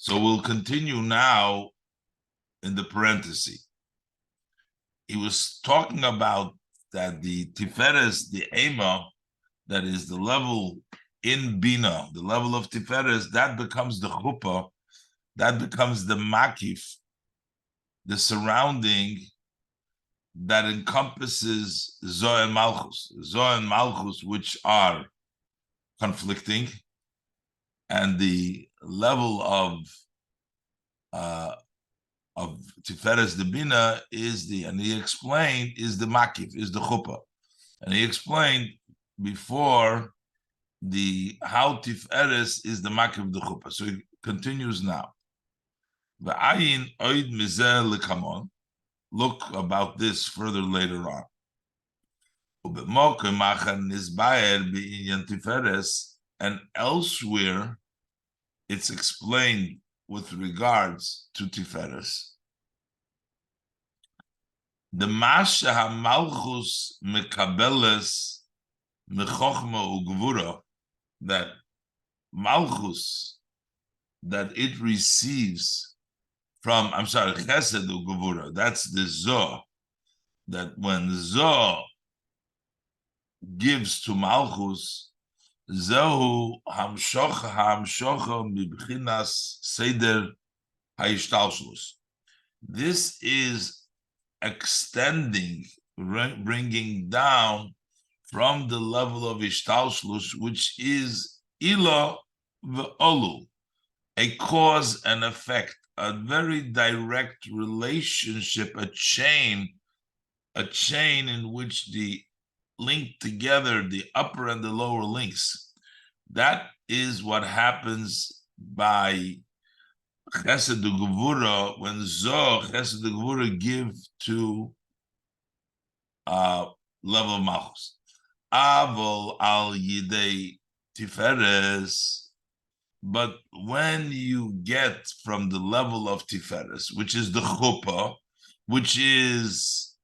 So we'll continue now in the parenthesis. He was talking about that the Tiferes, the Ema, that is the level in Bina, the level of Tiferes, that becomes the Chupa, that becomes the Makif, the surrounding that encompasses Zoh and Malchus. Zoh and Malchus, which are conflicting, and the level of Tiferes the Bina is and he explained, is the Makif, is the Chuppah. And he explained before how Tiferes is the Makif the Chuppah. So he continues now. V'ayin oid mizeh l'kamon. Look about this further later on. And elsewhere, it's explained with regards to Tiferes. The Masha HaMalchus Mekabeles Mechochma Ugvura, that Malchus, that it receives from, Chesed Ugvura, that's the Zoh, that when Zoh gives to Malchus, Zehu Hamshocha Mibchinas Seder Hayishtalshlus. This is extending, bringing down from the level of Ishtalshlus, which is Ila V'olu, a cause and effect, a very direct relationship, a chain in which the link together, the upper and the lower links. That is what happens by Chesed Gevura, when Zoh, Chesed Gevura give to level of Malchus. Avol al Yidei Tiferes, but when you get from the level of Tiferes, which is the Chuppah, which is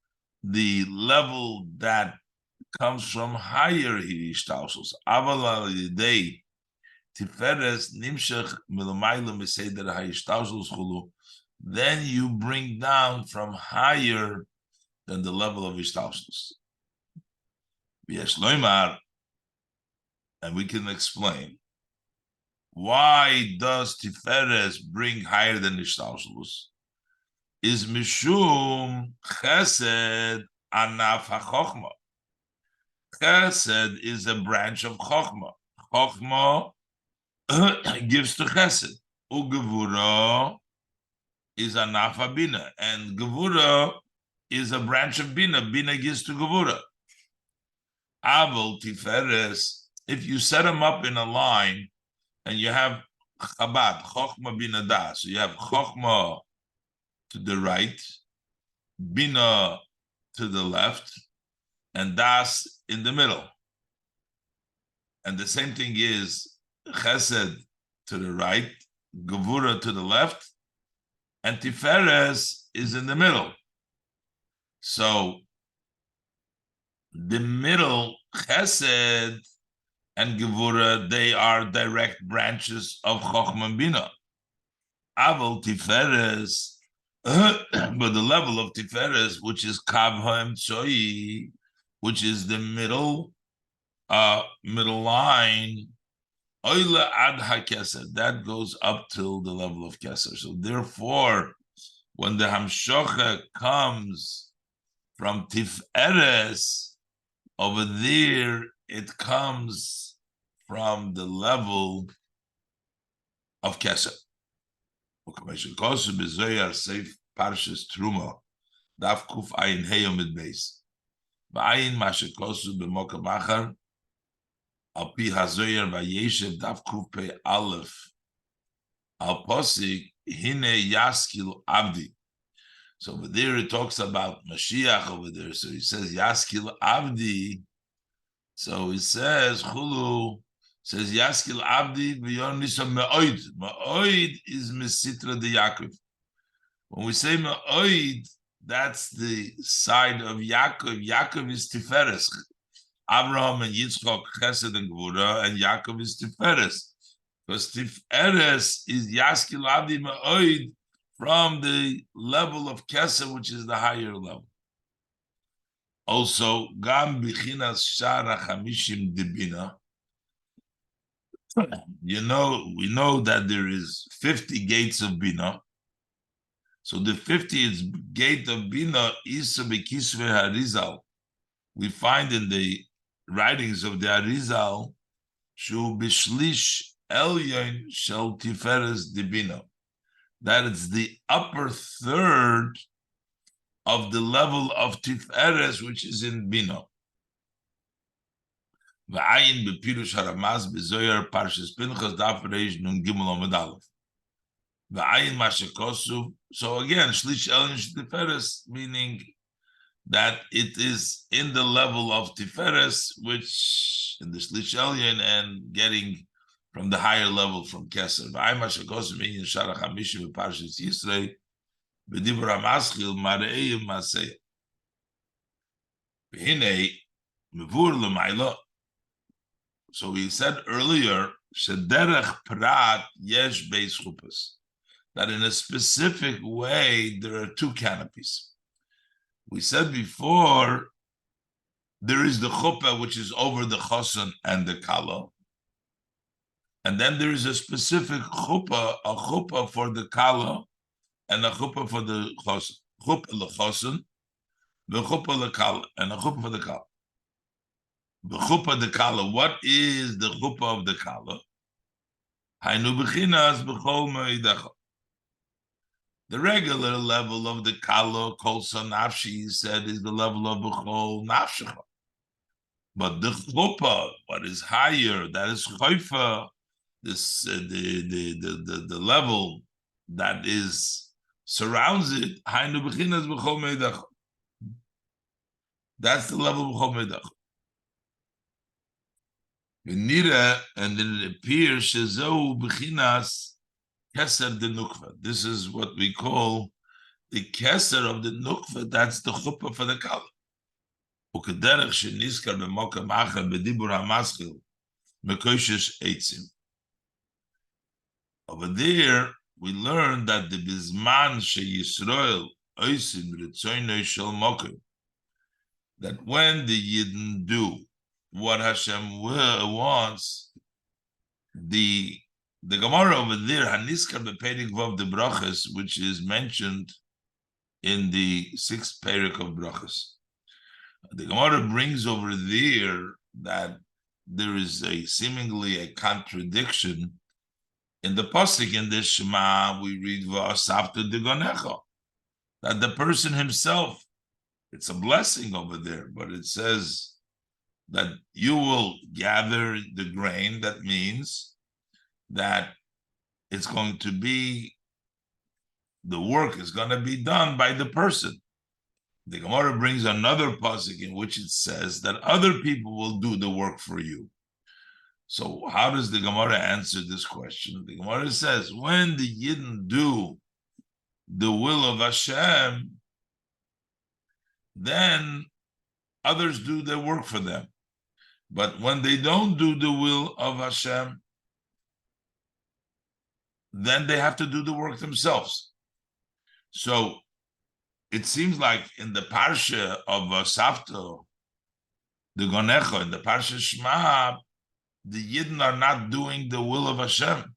the level that comes from higher Hirishtalshus. Aval al Yidei Tiferes nimshach milamayla miseder hayishtalshus chulu. Then you bring down from higher than the level of Ishtalshus. And we can explain why does Tiferes bring higher than Ishtalshus? Is mishum chesed anaf hachochma. Chesed is a branch of Chochma. Chochma gives to Chesed. Ugevura is anaf Bina, and Gevura is a branch of Bina. Bina gives to Gevura. Avol Tiferes, if you set them up in a line, and you have Chabad, Chochma Bina Das, so you have Chochma to the right, Bina to the left, and Das in the middle. And the same thing is Chesed to the right, Gevura to the left, and Tiferes is in the middle. So the middle, Chesed and Gevura, they are direct branches of Chochma and Bina. Avol Tiferes, but the level of Tiferes, which is Kav HaEmtsoi, which is the middle line, Oila ad HaKeser, that goes up till the level of Keser. So therefore, when the Hamshocha comes from Tiferes, over there, it comes from the level of Keser. Parshas Truma, Daf Kuf Ayin Heyo Mid Beis. Ba'ayin Mashekosu B'Mokam Achar, Al Pi Hazoyer Vayeshev Daf Kuf Pei Aleph, Al Posik Hine Yaskil Abdi. So over there it talks about Mashiach over there. So he says Yaskil Abdi. So he says Chulu says Yaskil Abdi V'Yon Nisa Me'oid. Me'oid is Mesitra de Yaakov. When we say Me'oid, that's the side of Yaakov. Yaakov is Tiferes. Abraham and Yitzchak, Chesed and Gvura, and Yaakov is Tiferes. Because Tiferes is Yaskil Adi Ma'oid from the level of Keser, which is the higher level. Also, Gam Bichinas Shara Chamishim Dibina. We know that there is 50 gates of Bina. So the 50th gate of Bina is Bekisve Harizal. We find in the writings of the Arizal, Shu Bishlish Elyon Shel Tiferes Dibina. That is the upper third of the level of Tiferes, which is in Bina. V'ayin bepirush haramaz bezoyer parshas Pinchas daf reish nun gimel omid aleph. V'ayin mashekosu. So again, shlish elyon Tiferes, meaning that it is in the level of Tiferes, which in the shlish elyon and getting from the higher level from Keser. V'ayin mashekosu meaning shara chamishim beparshas Yisrei b'dibur hamaschil mare'eyim maseh. V'hinei mevur l'mayla. So we said earlier, Shederech Prat Yesh Beis Chupas, that in a specific way there are two canopies. We said before, there is the Chupa, which is over the Chosan and the Kala, and then there is a specific Chupa, a Chupa for the Kala and a Chupa for the Chosan. Chupa leChosan, the Chupa leKala, and a Chupa for the Kala. The Chupa de Kala. What is the Chupa of the Kala? Hainu b'chinas b'chol me'idecha. The regular level of the Kala, kol nafshi, he said, is the level of b'chol nafshecha. But the Chupa, what is higher, that is Chayfa, this the level that is surrounds it. Hainu b'chinas b'chol me'idecha. That's the level of b'chol me'idecha. And then it appears Shezohu B'chinas Keser de Nukva. This is what we call the Keser of the Nukva. That's the Chuppah for the Kala. Ukederech Sheniskar B'Mokam Achar B'Dibur HaMaschil Mekoshesh Eitzim. Over there, we learn that the Bizman Sheyisrael Oisim Ritzoynoi Shel Mokim, that when the Yidden do what Hashem wants, the Gemara over there, Haniskar bePerik Vav de Brachas, which is mentioned in the 6th Perik of Brachas. The Gemara brings over there that there is seemingly a contradiction in the pasuk in the Shema. We read V'asafta degonecha, that the person himself, it's a blessing over there, but it says that you will gather the grain. That means that it's going to be, the work is going to be done by the person. The Gemara brings another pasuk in which it says that other people will do the work for you. So how does the Gemara answer this question? The Gemara says, when the Yidden do the will of Hashem, then others do their work for them. But when they don't do the will of Hashem, then they have to do the work themselves. So it seems like in the parsha of Savto, the Gonecha, in the parsha Shema, the Yidden are not doing the will of Hashem.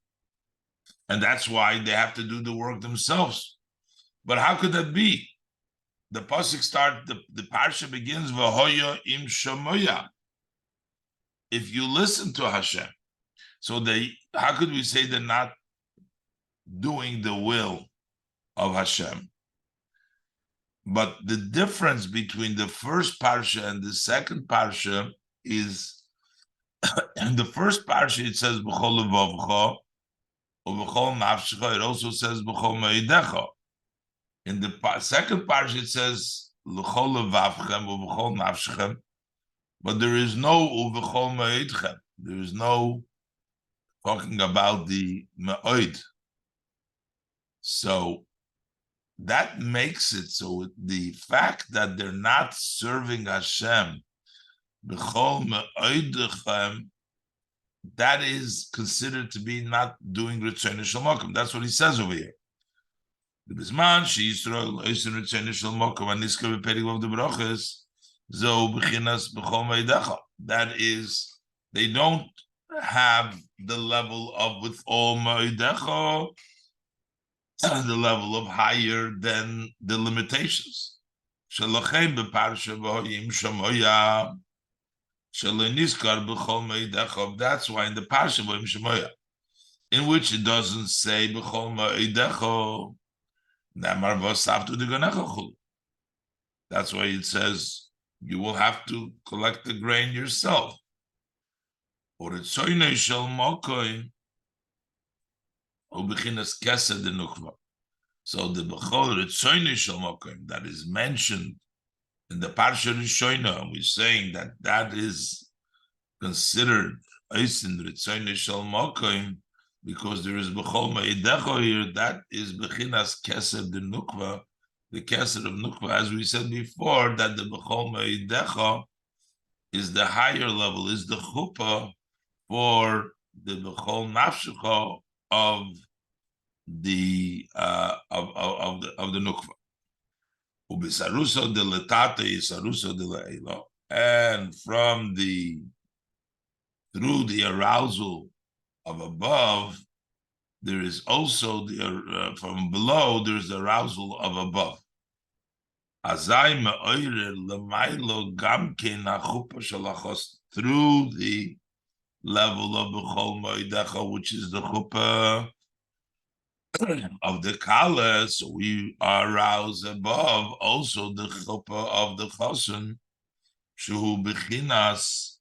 And that's why they have to do the work themselves. But how could that be? The pasuk the parsha begins, V'hoya im shamoya. If you listen to Hashem, so how could we say they're not doing the will of Hashem? But the difference between the first parsha and the second parsha is, in the first parsha it says b'chol levavcha, or b'chol nafshecha. It also says b'chol me'idecha. In the second parsha it says l'chol levavchem or b'chol nafshechem. But there is no uvechol me'idchem. There is no talking about the me'od. So that makes it so the fact that they're not serving Hashem b'chol me'odchem that is considered to be not doing Ritzon Shalmokum. That's what he says over here. The Bisman, she Yisrael, Oisin Ritzon Shalmokum, and Niska Bepedig of the Broches, Zo Bechinas Bechol Meidecha. That is, they don't have the level of with all Meidecha, the level of higher than the limitations. Shalachem Beparsha V'hoyim Shamoya. That's why in the Parsha in which it doesn't say that's why it says you will have to collect the grain yourself. So the that is mentioned in the Parsha Rishoina, we're saying that that is considered Eisin Ritzoyne Shel Mokoim because there is Bechol Ma'idecho here. That is Bechinas Kesed de Nukva, the Kesed of Nukva, as we said before, that the Bechol Ma'idecho is the higher level, is the Chupa for the Bechol Nafshecho of the Nukva. Ubisaruso de letate isaruso de le'elo, and from through the arousal of above, there is also the from below. There is the arousal of above. Azai me'oire lemailo gamkein hachupa shalachos, through the level of bechol moedecha, which is the chupa of the kala, so we are aroused above also the chuppah of the chosun, shu bechinas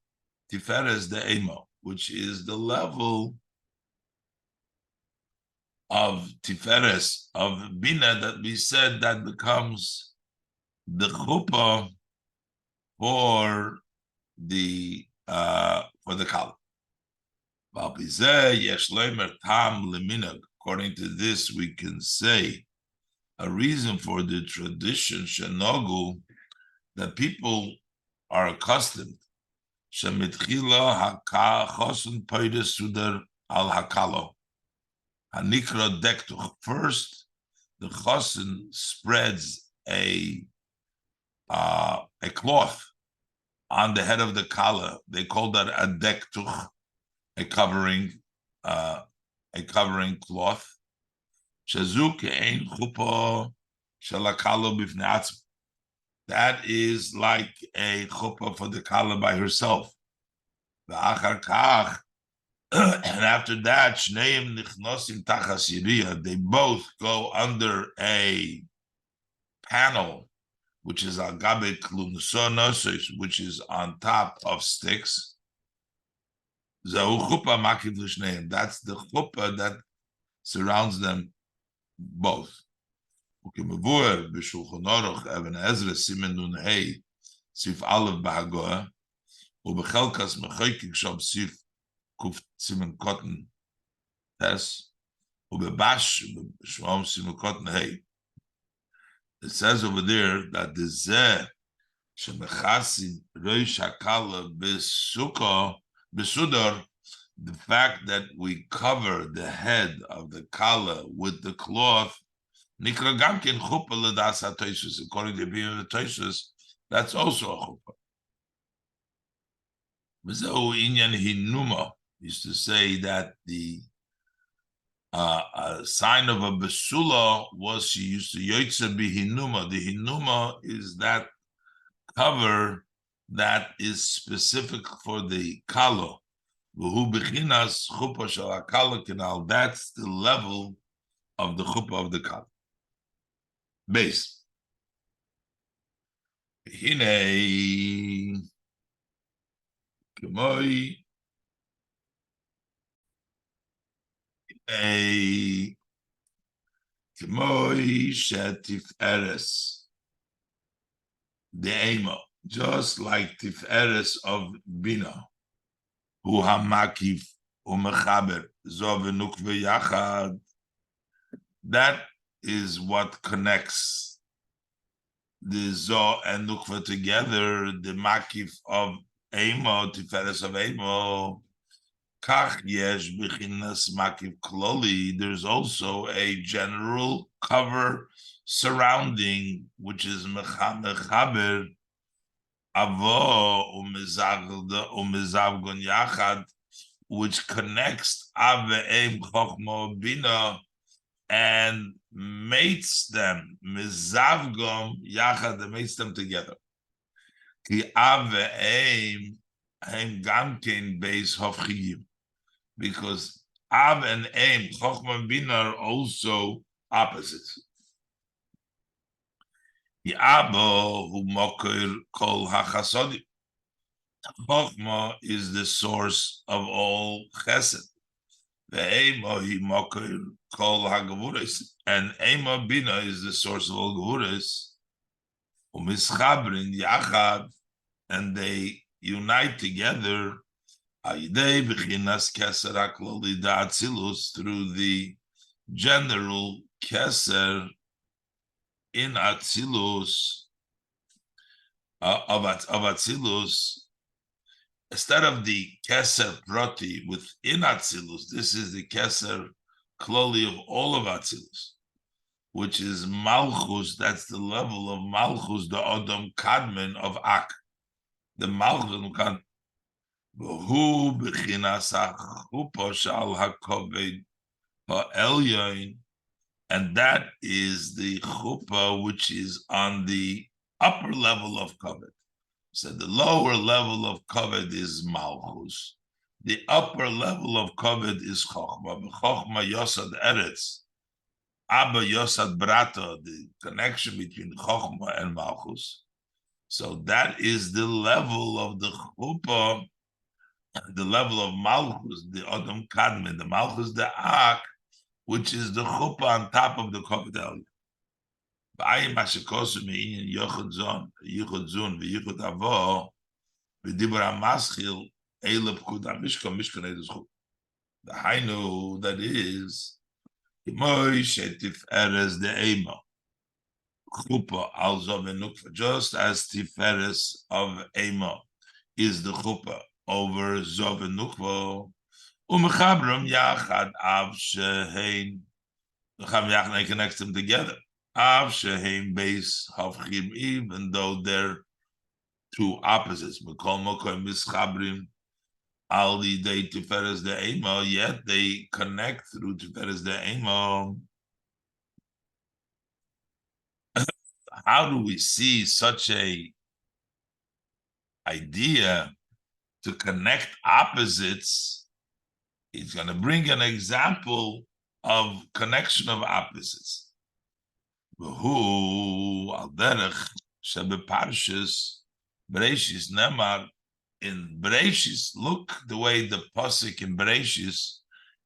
tiferes de emo, which is the level of tiferes of bina that we said that becomes the chuppah for the kala. According to this, we can say a reason for the tradition shenogu that people are accustomed. Shemitchila chosun poides sudar al hakalo hanikra dektuch. First, the chosun spreads a cloth on the head of the kala. They call that a dektuch, a covering cloth. That is like a chuppah for the kala by herself. And after that, they both go under a panel, which is agabe klunsonosis, which is on top of sticks. That's the chuppah that surrounds them both. Even B'Shulchan Aruch, Even Ezra, Simen Nun Hey, Sif Aleph B'Hagoah, U'Bechelkas Mechoykik Shom Sif Kuf Simen Kotten Tes, U'Bebash Shom Simen Kotten Hey. It says over there that the Zeh Shemechasi Rosh Hakala B'Sudor, the fact that we cover the head of the kala with the cloth, Nikra Gamkin Chuppah L'das HaToshus, according to the Toshus, that's also a chuppah. V'zeu inyan hinuma used to say that the sign of a besula was she used to yotze bihinuma. The hinuma is that cover that is specific for the kala. V'hu bechinas chuppah shel hakala kanal. That's the level of the chuppah of the kala. Base. Hinei kemoi shetif eres the emo, just like tiferes of bina, hu hamakif umechaber zo v'nukve yachad. That is what connects the zo and nukva together. The makif of emo, tiferes of emo, There's also a general cover surrounding, which is mechaber avo umezavgon yachad, which connects Av ve'em chokhma bina and mates them, mezavgom yachad, that mates them together. Ki Av ve'em hem gamkein beis hofchiyim, because Av and Aim, Chochmah and Bina, are also opposites. The Abba who moker kol hachasodim. Chochmah is the source of all chesed. The Eima he moker kol hagavuris, and Eima Bina is the source of all gavuris. Umischabrin yachad, and they unite together. Through the general keser in Atzilus of Atzilus, instead of the keser proti within Atzilus, this is the keser kloli of all of Atzilus, which is Malchus. That's the level of Malchus, the Odom Kadmen of Ak, the Malchus of Kadmen. Who bechinas hachupa shal hakoved ha'elyon, and that is the chupa which is on the upper level of kavod. So the lower level of kavod is malchus. The upper level of kavod is chokhmah. Chokhmah yosad eretz, abba yosad brata. The connection between chokhmah and malchus. So that is the level of the chupa. The level of Malchus, the Odom Kadmen, the Malchus, the Ak, which is the Chuppah on top of the Kavod Elyon. B'ayim ha'shekosu me'inyan Yochud Zon, Yichud Zun, v'Yichud Avo, v'Dibur HaMaschil, Eile P'kud HaMishkan, Mishkan Eidus Chuppah. The Hainu, that is, K'moi she'tiferes the Eima, Chuppah al Zov v'Nukva, just as Tiferes of Eima is the Chuppah over Zov and Nukvo, Umechabram Yachad Av Shehein, they connect them together. Av Shehein base Havchim, even though they're two opposites. Mekol Mokoy Mischabrim Ali De Tiferes De Emo, yet they connect through Tiferes De Emo. How do we see such a idea to connect opposites? He's going to bring an example of connection of opposites. Who al derech shebeparshis Bereshis nemar, in Bereshis, look the way the pasuk in Bereshis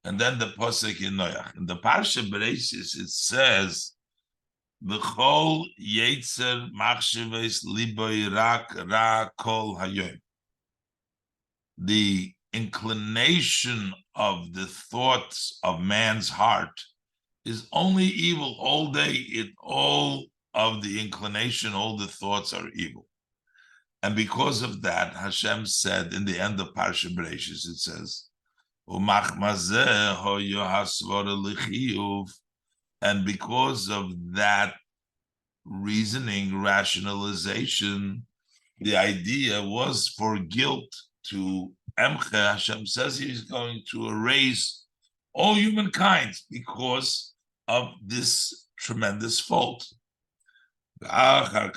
and then the pasuk in Noach. In the parsha Bereshis it says, "V'chol yetzer machshavos liboy rak ra kol hayom." The inclination of the thoughts of man's heart is only evil all day. In all of the inclination, all the thoughts are evil. And because of that, Hashem said in the end of Parsha Bereshis, it says, and because of that reasoning, rationalization, the idea was for guilt to Emche. Hashem says he's going to erase all humankind because of this tremendous fault. But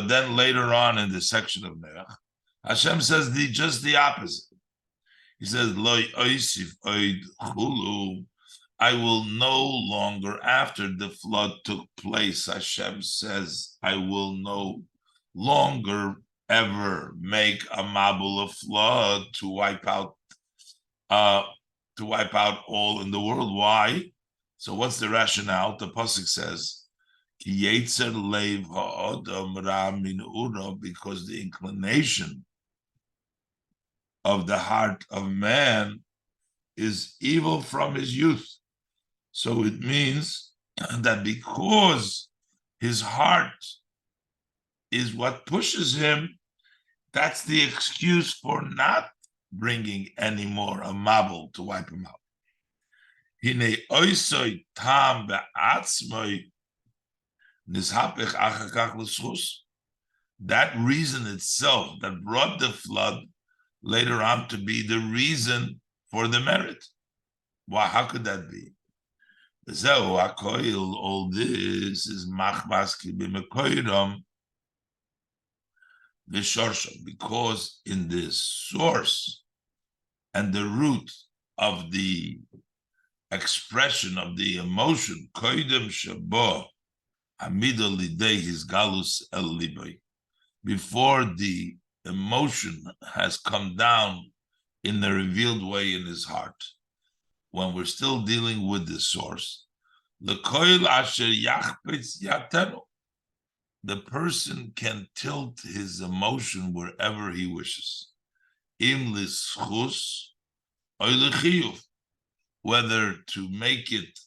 then later on in the section of Noach, Hashem says just the opposite. He says, Lo oisif oid chulu, I will no longer, after the flood took place, Hashem says, I will no longer ever make a mabul of flood to wipe out all in the world. Why? So what's the rationale? The pasuk says, Ki yetzer leiv ha'odam ra min ura, because the inclination of the heart of man is evil from his youth. So it means that because his heart is what pushes him, That's the excuse for not bringing any more a mabel to wipe him out. Hine oisoi tam be'atzmoi nishapich achakach l'schus. That reason itself that brought the flood later on to be the reason for the merit. Why? How could that be? All this is machbaski b'mekoyram v'shorsha, because in the source and the root of the expression of the emotion, koydem shabo hamida lidei his galus el liboy, before the emotion has come down in the revealed way in his heart, when we're still dealing with the source, the koil asher yachpitz yatenu, the person can tilt his emotion wherever he wishes. Im lischus oy lechiyuv, whether to make it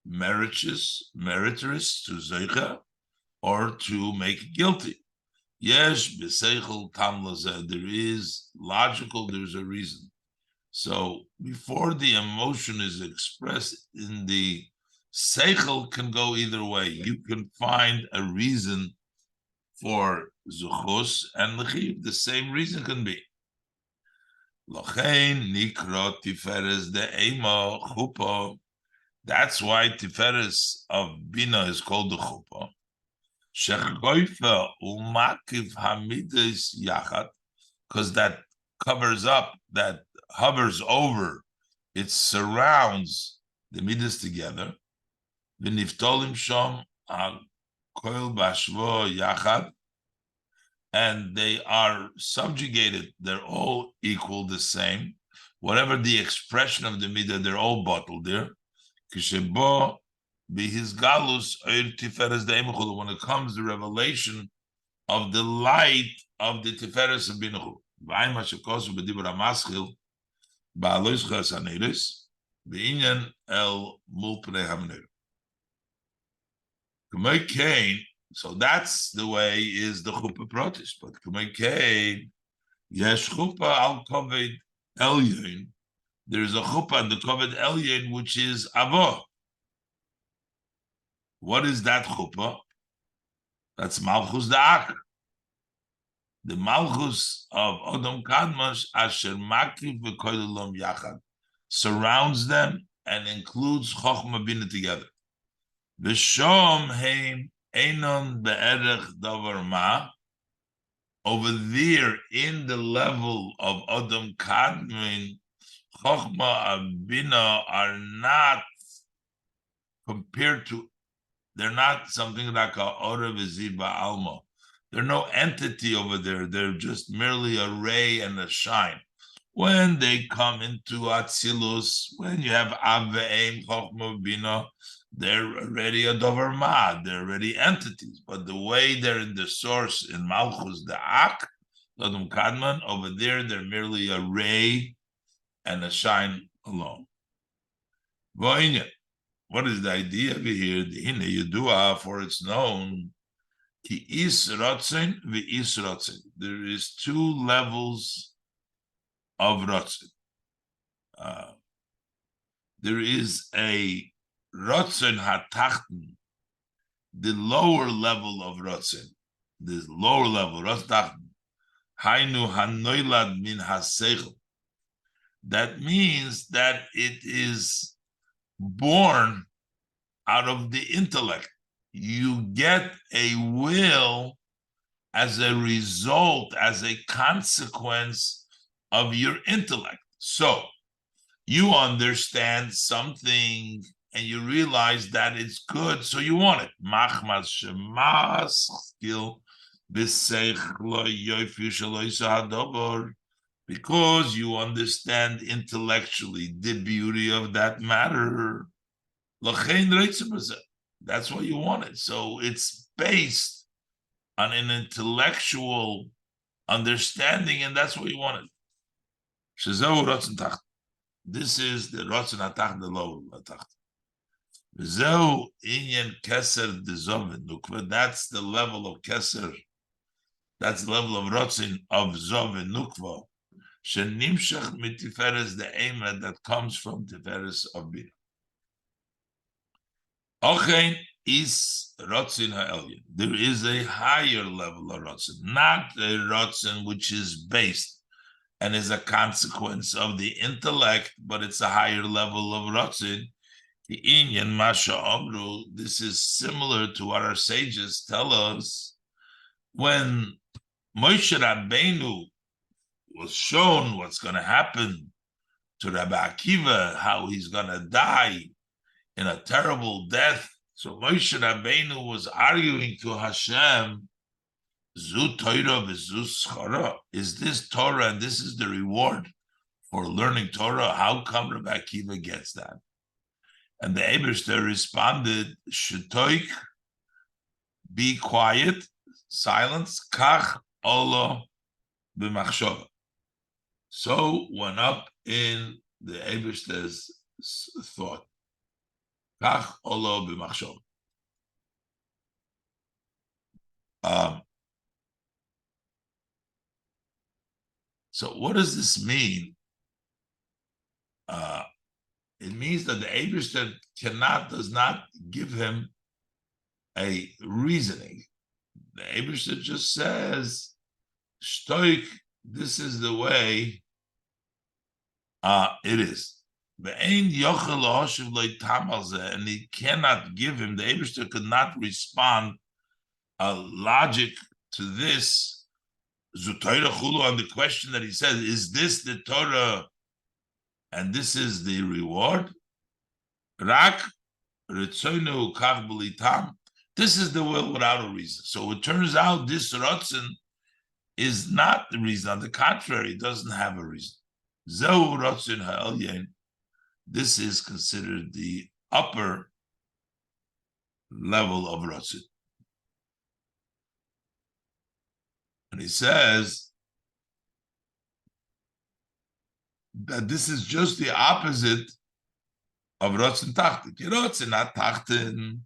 meritorious to zeicha, or to make it guilty. Yesh b'seichel tam lazeh, there is logical, there's a reason. So before the emotion is expressed in the seichel, can go either way. You can find a reason for zuchus and lechiv. The same reason can be. Lochein nikra tiferes de'ema chupa. That's why tiferes of bina is called the chupa. Shechoifa umakiv hamidas yachat, because that covers up, that hovers over, it surrounds the midas together. V'niftolim shom koil bashvo yachad, and they are subjugated. They're all equal, the same. Whatever the expression of the midah, they're all bottled there. Kishebo b'his galus oir tiferes de'emuchul, when it comes to the revelation of the light of the tiferes of binuchul. V'ayim hashekosu b'dibur hamaschil ba'alois chas haneres b'inyan el mulpnei hamner. So that's the way is the chupa protis. But yesh chupa al kaved elyon. There is a chupa on the kaved elyon, which is avo. What is that chupa? That's malchus da'ak. The malchus of Adam Kadmash asher makiv v'koilolom yachad, surrounds them and includes chochma bina together. V'shom heim einon be'erech davar ma. Over there, in the level of Adam Kadmin, chochma and bina are not compared to. They're not something like a ora v'ziba alma. They're no entity over there. They're just merely a ray and a shine. When they come into Atzilus, when you have Av ve'em chochma bina, they're already a dover ma. They're already entities. But the way they're in the source in Malchus Da'ak, Adam Kadman, over there, they're merely a ray and a shine alone. What is the idea over here? Hine Yedua, for it's known, ki is rotzen ve'is rotzen. There is two levels of rotzen. There is a rotzen hatachten, the lower level of rotzen. The lower level, rotzen, hainu hanoilad min haseichel. That means that it is born out of the intellect. You get a will as a result, as a consequence of your intellect. So you understand something and you realize that it's good, so you want it. Machmas shemas skill because you understand intellectually the beauty of that matter. That's what you wanted. So it's based on an intellectual understanding, and that's what you wanted. This is the Ratzon Hatach, the lower Hatach. That's the level of Keser That's the level of rotzin of zov and nukva. Shenimshach mitiferes the emet that comes from tiferes of bina. Ochein is rotzin ha'elyon. There is a higher level of rotzin, not a rotzin which is based and is a consequence of the intellect, but it's a higher level of rotzin. The inyan masha amru. This is similar to what our sages tell us when Moshe Rabbeinu was shown what's going to happen to Rabbi Akiva, how he's going to die in a terrible death. So Moshe Rabbeinu was arguing to Hashem, Zu Torah v'zu schara. Is this Torah and this is the reward for learning Torah? How come Rabbi Akiva gets that? And the Eibishter responded, Shetoik, be quiet, silence, kach olo b'machshava. So went up in the Eibishter's thought. Kach olo b'machshava. So what does this mean? It means that the Eibishter does not give him a reasoning. The Eibishter just says, Shtoik, this is the way it is. And he cannot give him, the Eibishter could not respond a logic to this. Zutayra Chulu, on the question that he says, is this the Torah and this is the reward? Rak Ritzoinu Kav B'litam. This is the will without a reason. So it turns out this Rotzen is not the reason. On the contrary, it doesn't have a reason. Zehu Rotzen Ha'elyen. This is considered the upper level of Rotzen. And he says that this is just the opposite of Rotzen Tachten. Rotzen, not Tachten.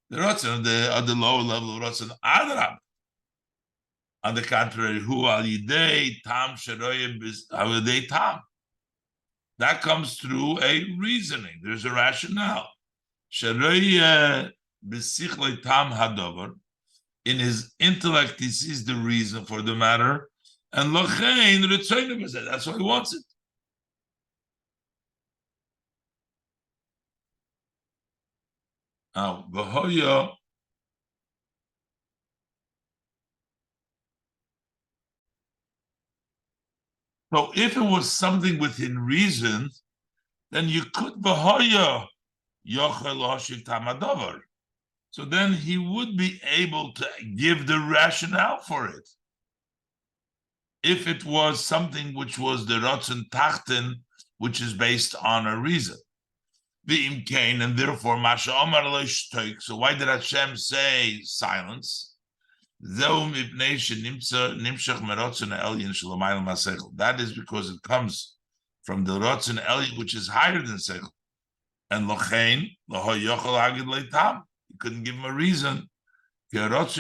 The Rotzen of the lower level of Rotzen Adrab. On the contrary, Hu al Yidei Tam Sheroyim Avidei Tam. That comes through a reasoning. There's a rationale. Sheroyim B'sichlei Tam Hadover. In his intellect, he sees the reason for the matter, and Lochein Ritzoyim is that. That's why he wants it. Now, V'hoya. So if it was something within reason, then you could V'hoya Yochel Hoshiv Tamadover. So then he would be able to give the rationale for it. If it was something which was the Rotzen Tachten, which is based on a reason. V'im kain, and therefore Masha Omar lo shtoik. So why did Hashem say silence? That is because it comes from the Rotzen Elyon, which is higher than Seichel. And Lochein, Loho Yochel Hagid Leitam. He couldn't give him a reason. Because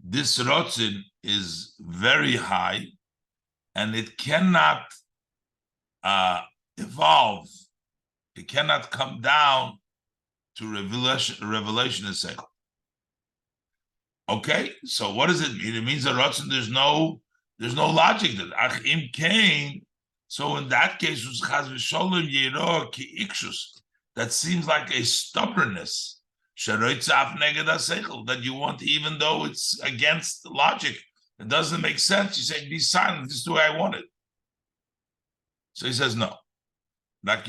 this Rotzin is very high and it cannot evolve. It cannot come down to revelation in Seichel. Okay, so what does it mean? It means that Rotzin, there's no logic to that. Came, so in that case, that seems like a stubbornness that you want, even though it's against logic. It doesn't make sense. You say, be silent. This is the way I want it. So he says, no. There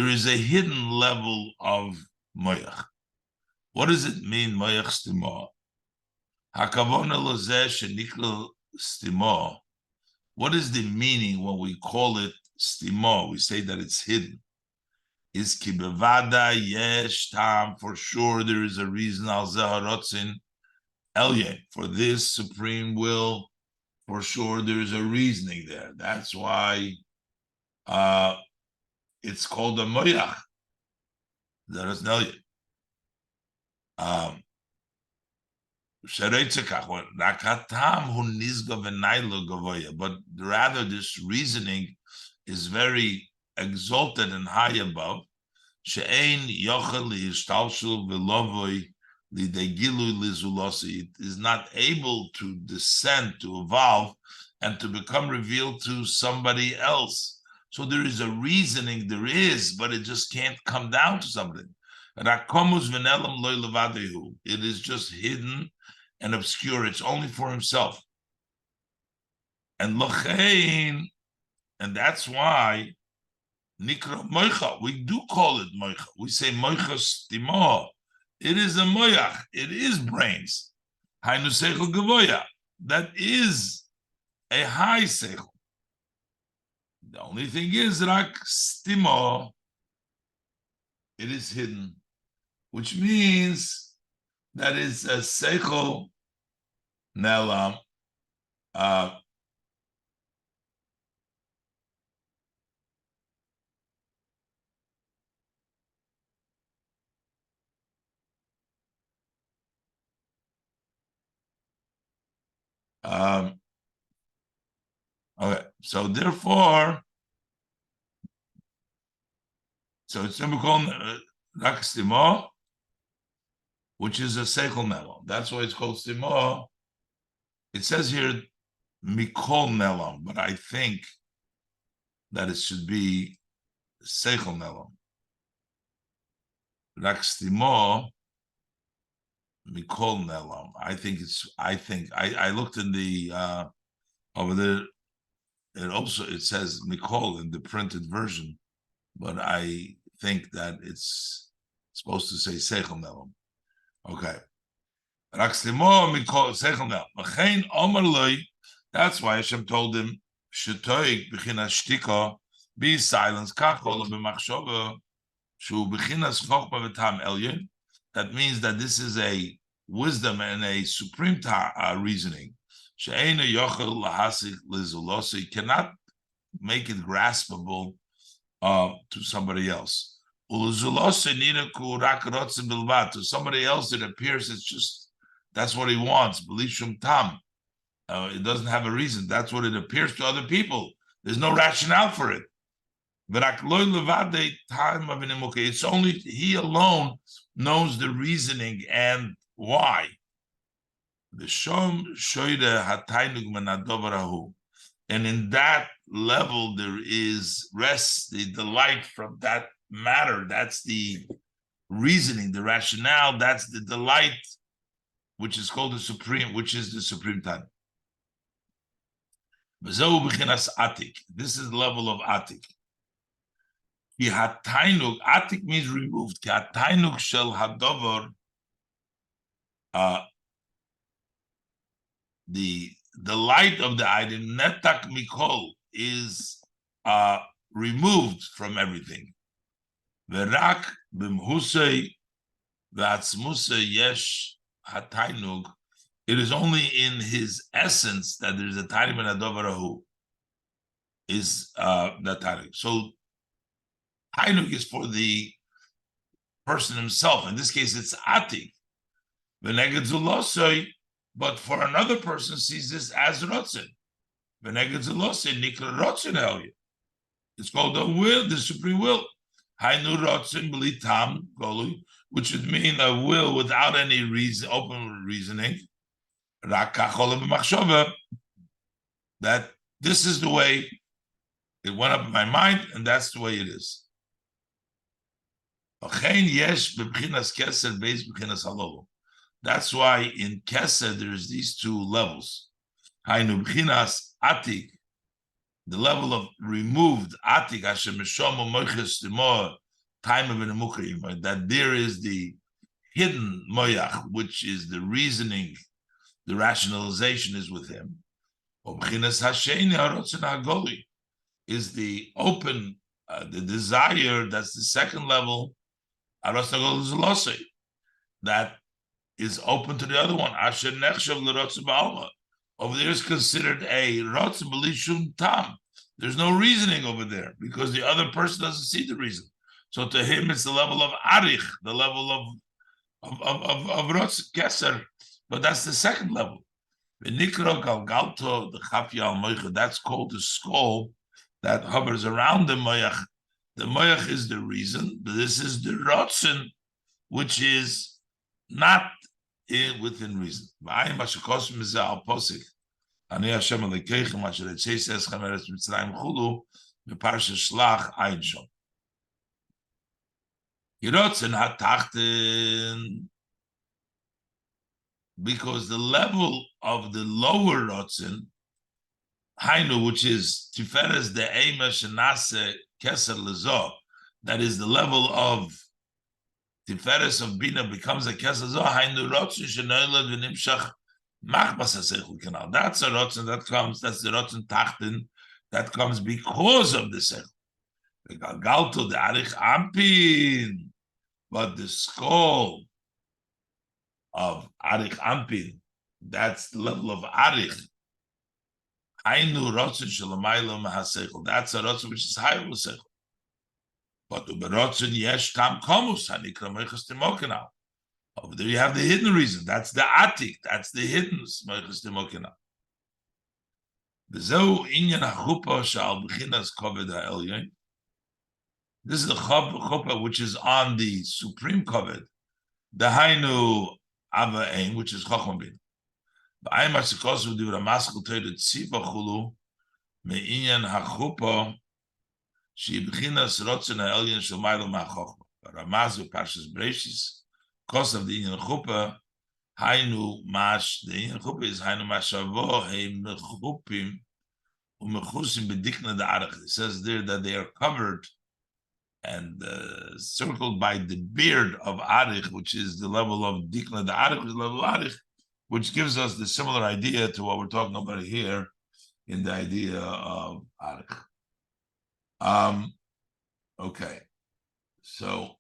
is a hidden level of moyach. What does it mean, moyach stimo? What is the meaning when we call it stimo? We say that it's hidden. Is ki bevada yesh tam, for sure there is a reason al zeharotzin elyon, for this supreme will, for sure there is a reasoning there. That's why it's called a moyach. That is Nelia. But rather this reasoning is very exalted and high above. It is not able to descend, to evolve, and to become revealed to somebody else. So there is a reasoning, there is, but it just can't come down to something. It is just hidden and obscure. It's only for himself. And that's why Nikra Moicha, we do call it Moicha. We say Moicha Stimo. It is a Moyach. It is brains. Hainu Seichel Gevoya. That is a high Seichel. The only thing is Rak Stimo. It is hidden, which means that is a Seichel Nelam. Okay, so therefore, so it's never called Rak Stimo, which is a Seichel Nelam. That's why it's called Stimo. It says here Mikol Nelam, but I think that it should be Seichel Nelam. Rak Stimo Mikol Nelam. I looked in the over there. It says Mikol in the printed version, but I think that it's supposed to say Seichel Nelam. Okay. That's why Hashem told him, be silent. That means that this is a wisdom and a supreme reasoning. You cannot make it graspable to somebody else. To somebody else, it appears it's just that's what he wants. It doesn't have a reason. That's what it appears to other people. There's no rationale for it. It's only he alone knows the reasoning and why. And in that level, there is rest, the delight from that matter. That's the reasoning, the rationale. That's the delight, which is called the supreme, which is the supreme time. This is the level of atik. Atik means removed. The light of the item, netak mikol, is removed from everything. Verak b'mhusei v'atzmusei yesh hatainug. It is only in his essence that there is a tainug and a dovarahu. Is that tainug? So tainug is for the person himself. In this case, it's atik. V'neged zulosei. But for another person sees this as rotzen. It's called the will, the supreme will. Which would mean a will without any reason, open reasoning. That this is the way it went up in my mind, and that's the way it is. That's why in Kesed there's these two levels. Hainu b'chinas atik, the level of removed atik, Hashem mishomo moiches timo, time of an that there is the hidden moyach, which is the reasoning, the rationalization is with him. B'chinas hasheni harotzen hagoli is the open, the desire. That's the second level. Harotzen hagoli is losei, that is open to the other one. Asher nechshav l'rotz ba'alma. Over there is considered a rotz b'lishum tam. There's no reasoning over there because the other person doesn't see the reason. So to him, it's the level of arich, the level of Rotz Keser, but that's the second level. The Nikro Galgalto, the Chafya al Moicha, that's called the skull that hovers around the Moyach. The Moyach is the reason, but this is the Rotzen, which is not within reason. V'ayim b'shekosm mizeh al posik. Ani Hashem alekeichem asher etzeis eschem eretz Mitzrayim chulu b'parsha Shlach Ayin Shom. Yirotzen hatachten, because the level of the lower Rotzen, Hainu, which is Tiferes de Eima Shenase Keser Lezo, that is the level of Tiferes of Bina becomes a Keser Lezo, Hainu Rotzen Shenoilad V'nimshach Machbas HaSeichel Kanal. That's a Rotzen that comes, that's the Rotzen Tachten that comes because of the Seichel. The Galgalto, the Arich Ampin, but the skull of Arich Ampin, that's the level of Arich. Ainu Rotzen Shalamaylo Mahaseichel. That's a Rotzen which is higher with Seichel. But the Rotzen Yesh Tam Komus Hanikra Meichas Timokenau. Over there you have the hidden reason. That's the Atik. That's the hidden Meichas Timokenau. V'zeu Inyan HaChupa Shal B'chinas Kavod HaElyon. This is the Chupa which is on the supreme Kavod. The Hainu Ava Ein, which is Chochma Bin. B'ayim HaSikosu Divra Maskul Teire Tziva Chulu Me'inyan HaChupa She B'chinas Rotzen HaElyon Shal Maylo MaChochma. Ramazu Parshas Breishis, because of the Inyan Chupa, Hainu Mash, the Inyan Chupa is Hainu Mashavo, He Mechupim, Umechusim Bedikna the Arach. It says there that they are covered and circled by the beard of Arich, which is the level of Dikna the Arich, which is the level of Arich, which gives us the similar idea to what we're talking about here in the idea of Arich. Okay, so